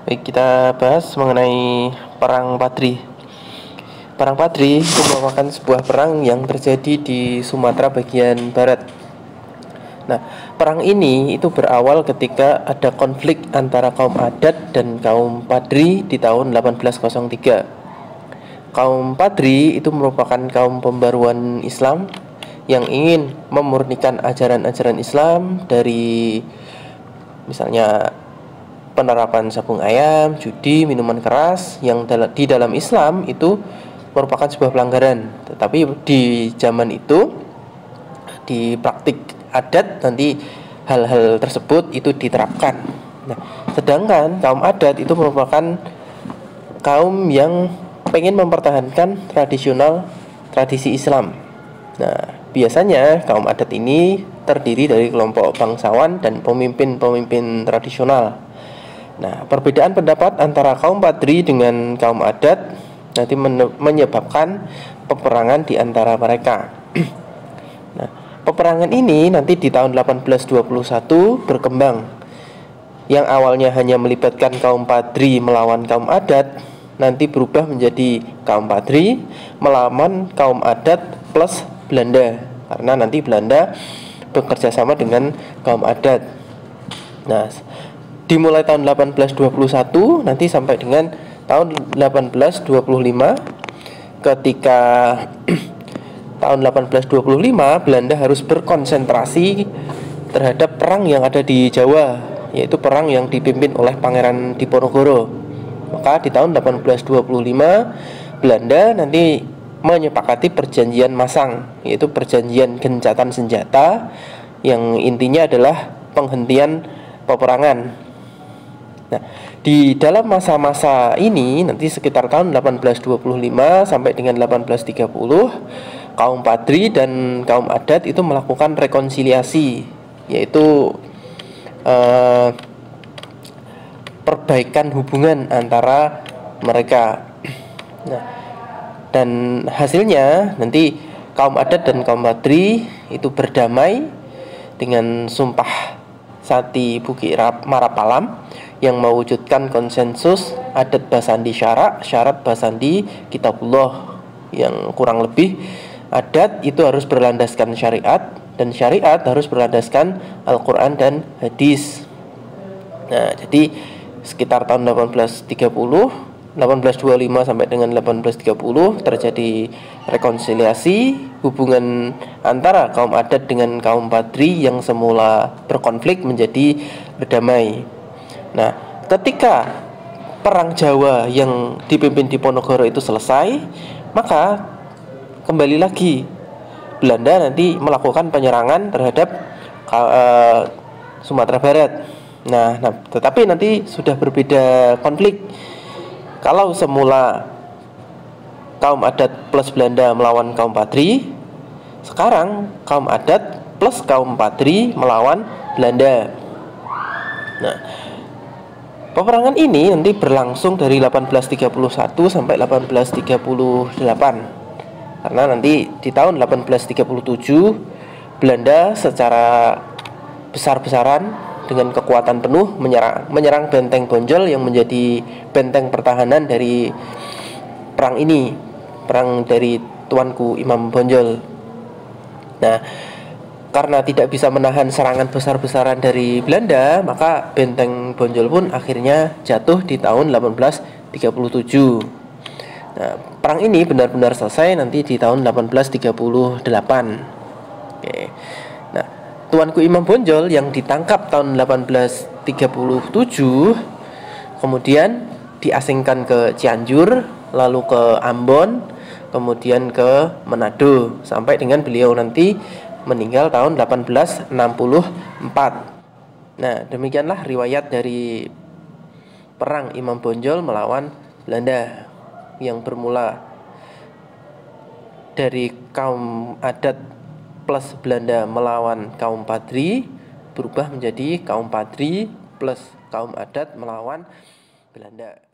Baik, kita bahas mengenai Perang Padri. Perang Padri itu merupakan sebuah perang yang terjadi di Sumatera bagian barat. Nah, perang ini itu berawal ketika ada konflik antara kaum adat dan kaum Padri di tahun 1803. Kaum Padri itu merupakan kaum pembaruan Islam yang ingin memurnikan ajaran-ajaran Islam dari misalnya penerapan sabung ayam, judi, minuman keras yang di dalam Islam itu merupakan sebuah pelanggaran. Tetapi di zaman itu di praktik adat nanti hal-hal tersebut itu diterapkan. Nah, sedangkan kaum adat itu merupakan kaum yang pengen mempertahankan tradisi Islam. Nah, biasanya kaum adat ini terdiri dari kelompok bangsawan dan pemimpin-pemimpin tradisional. Nah, perbedaan pendapat antara kaum Padri dengan kaum adat nanti menyebabkan peperangan di antara mereka. Nah, peperangan ini nanti di tahun 1821 berkembang. Yang awalnya hanya melibatkan kaum Padri melawan kaum adat, nanti berubah menjadi kaum Padri melawan kaum adat plus Belanda. Karena nanti Belanda bekerja sama dengan kaum adat. Nah, dimulai tahun 1821 nanti sampai dengan tahun 1825 ketika tahun 1825 Belanda harus berkonsentrasi terhadap perang yang ada di Jawa, yaitu perang yang dipimpin oleh Pangeran Diponegoro. Maka di tahun 1825 Belanda nanti menyepakati perjanjian Masang, yaitu perjanjian gencatan senjata yang intinya adalah penghentian peperangan. Nah, di dalam masa-masa ini nanti sekitar tahun 1825 sampai dengan 1830 kaum Padri dan kaum adat itu melakukan rekonsiliasi, yaitu perbaikan hubungan antara mereka. Nah, dan hasilnya nanti kaum adat dan kaum Padri itu berdamai dengan Sumpah Sati Bukit Marapalam yang mewujudkan konsensus adat basandi syarat basandi kitabullah, yang kurang lebih adat itu harus berlandaskan syariat dan syariat harus berlandaskan Al-Quran dan hadis. Nah, jadi sekitar tahun 1825 sampai dengan 1830 terjadi rekonsiliasi hubungan antara kaum adat dengan kaum Padri yang semula berkonflik menjadi berdamai. Nah, ketika perang Jawa yang dipimpin Diponegoro itu selesai, maka kembali lagi Belanda nanti melakukan penyerangan terhadap Sumatera Barat. Nah, tetapi nanti sudah berbeda konflik. Kalau semula kaum adat plus Belanda melawan kaum Padri, sekarang kaum adat plus kaum Padri melawan Belanda. Nah, peperangan ini nanti berlangsung dari 1831 sampai 1838. Karena nanti di tahun 1837 Belanda secara besar-besaran dengan kekuatan penuh menyerang benteng Bonjol yang menjadi benteng pertahanan dari perang ini, perang dari Tuanku Imam Bonjol. Nah, karena tidak bisa menahan serangan besar-besaran dari Belanda, maka benteng Bonjol pun akhirnya jatuh di tahun 1837. Nah, perang ini benar-benar selesai nanti di tahun 1838. Oke. Nah, Tuanku Imam Bonjol yang ditangkap tahun 1837 kemudian diasingkan ke Cianjur, lalu ke Ambon, kemudian ke Manado sampai dengan beliau nanti meninggal tahun 1864. Nah, demikianlah riwayat dari perang Imam Bonjol melawan Belanda yang bermula dari kaum adat plus Belanda melawan kaum Padri, berubah menjadi kaum Padri plus kaum adat melawan Belanda.